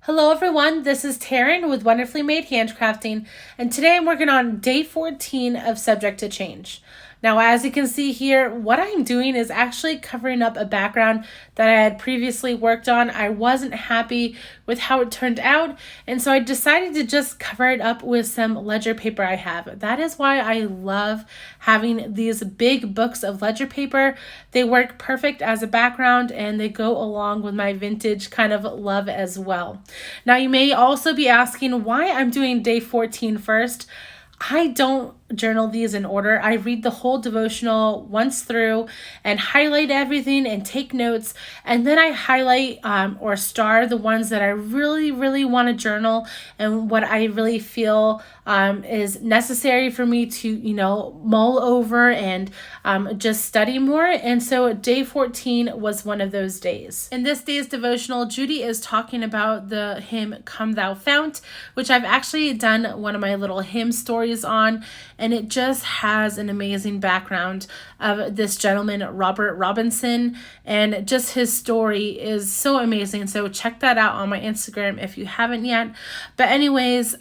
Hello everyone, this is Taryn with Wonderfully Made Handcrafting, and today I'm working on day 14 of Subject to Change. Now, as you can see here, what I'm doing is actually covering up a background that I had previously worked on. I wasn't happy with how it turned out, and so I decided to just cover it up with some ledger paper I have. That is why I love having these big books of ledger paper. They work perfect as a background, and they go along with my vintage kind of love as well. Now, you may also be asking why I'm doing day 14 first. I don't journal these in order. I read the whole devotional once through and highlight everything and take notes. And then I highlight or star the ones that I really want to journal and what I really feel is necessary for me to, mull over and just study more. And so day 14 was one of those days. In this day's devotional, Judy is talking about the hymn Come Thou Fount, which I've actually done one of my little hymn stories on. And it just has an amazing background of this gentleman, Robert Robinson, and just his story is so amazing. So check that out on my Instagram if you haven't yet. But anyways,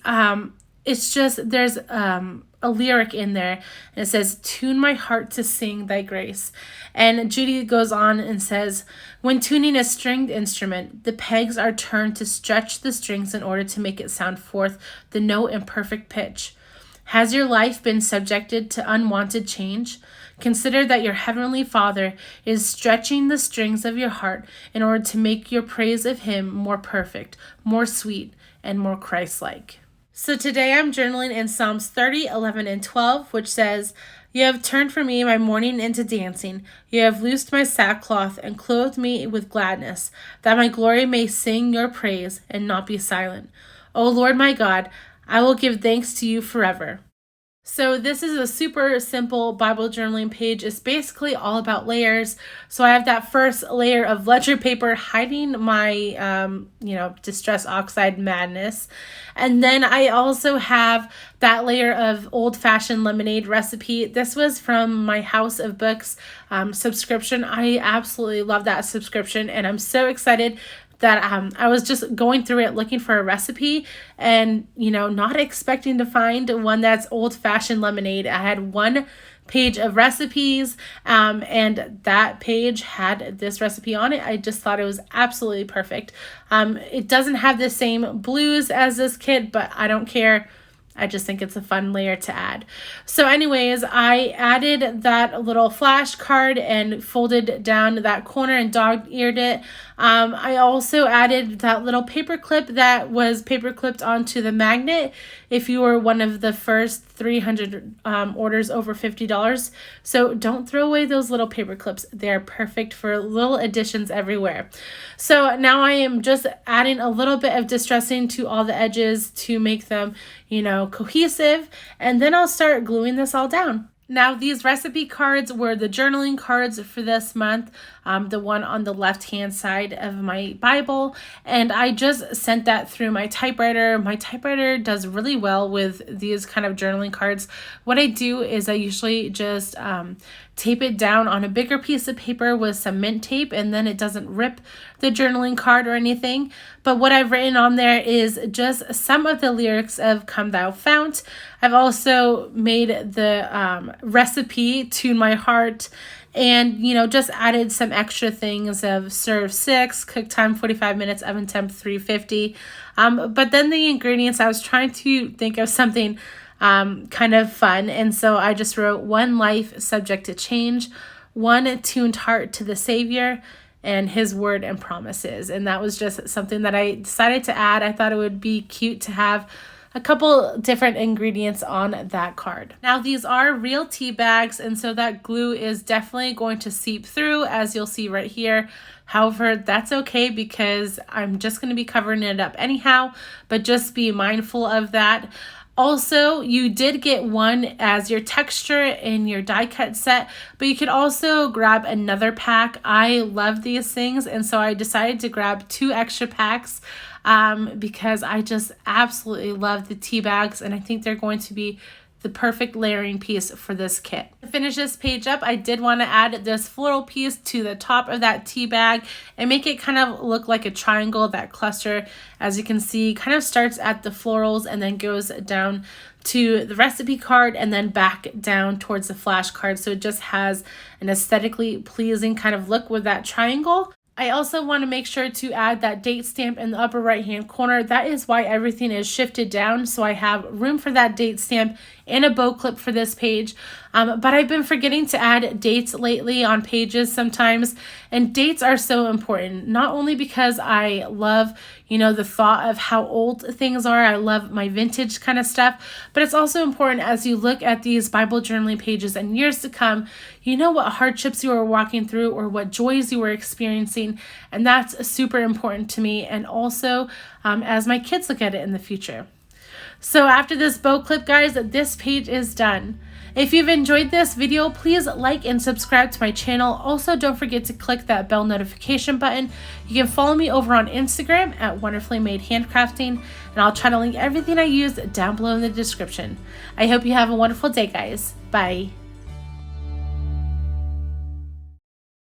it's just, there's a lyric in there, and it says, "Tune my heart to sing thy grace." And Judy goes on and says, "When tuning a stringed instrument, the pegs are turned to stretch the strings in order to make it sound forth the note in perfect pitch. Has your life been subjected to unwanted change? Consider that your Heavenly Father is stretching the strings of your heart in order to make your praise of Him more perfect, more sweet, and more Christ-like." So today I'm journaling in Psalms 30, 11, and 12, which says, "You have turned for me my mourning into dancing. You have loosed my sackcloth and clothed me with gladness, that my glory may sing your praise and not be silent. O Lord my God, I will give thanks to you forever." So this is a super simple Bible journaling page. It's basically all about layers. So I have that first layer of ledger paper hiding my, distress oxide madness. And then I also have that layer of old-fashioned lemonade recipe. This was from my House of Books subscription. I absolutely love that subscription, and I'm so excited that I was just going through it looking for a recipe and, not expecting to find one that's old-fashioned lemonade. I had one page of recipes and that page had this recipe on it. I just thought it was absolutely perfect. It doesn't have the same blues as this kit, but I don't care. I just think it's a fun layer to add. So anyways, I added that little flashcard and folded down that corner and dog-eared it. I also added that little paper clip that was paper clipped onto the magnet if you were one of the first 300 orders over $50. So don't throw away those little paper clips. They're perfect for little additions everywhere. So now I am just adding a little bit of distressing to all the edges to make them, cohesive, and then I'll start gluing this all down. Now, these recipe cards were the journaling cards for this month, the one on the left-hand side of my Bible, and I just sent that through my typewriter. My typewriter does really well with these kind of journaling cards. What I do is I usually just tape it down on a bigger piece of paper with some mint tape, and then it doesn't rip the journaling card or anything. But what I've written on there is just some of the lyrics of Come Thou Fount. I've also made the recipe, Tune My Heart, and, just added some extra things of serve 6, cook time 45 minutes, oven temp 350. But then the ingredients, I was trying to think of something kind of fun. And so I just wrote one life subject to change, one tuned heart to the Savior, and His word and promises. And that was just something that I decided to add. I thought it would be cute to have a couple different ingredients on that card. Now, these are real tea bags, and so that glue is definitely going to seep through, as you'll see right here. However, that's okay because I'm just going to be covering it up anyhow, but just be mindful of that. Also, you did get one as your texture in your die cut set, but you could also grab another pack. I love these things, and so I decided to grab 2 extra packs because I just absolutely love the tea bags, and I think they're going to be the perfect layering piece for this kit. To finish this page up, I did want to add this floral piece to the top of that tea bag and make it kind of look like a triangle. That cluster, as you can see, kind of starts at the florals and then goes down to the recipe card and then back down towards the flashcard. So it just has an aesthetically pleasing kind of look with that triangle. I also want to make sure to add that date stamp in the upper right hand corner. That is why everything is shifted down, so I have room for that date stamp and a bow clip for this page. But I've been forgetting to add dates lately on pages sometimes, and dates are so important, not only because I love, the thought of how old things are. I love my vintage kind of stuff, but it's also important as you look at these Bible journaling pages in years to come, what hardships you are walking through or what joys you were experiencing, and that's super important to me, and also as my kids look at it in the future. So after this bow clip, guys, this page is done. If you've enjoyed this video, please like and subscribe to my channel. Also, don't forget to click that bell notification button. You can follow me over on Instagram at Wonderfully Made Handcrafting, and I'll try to link everything I use down below in the description. I hope you have a wonderful day, guys. Bye.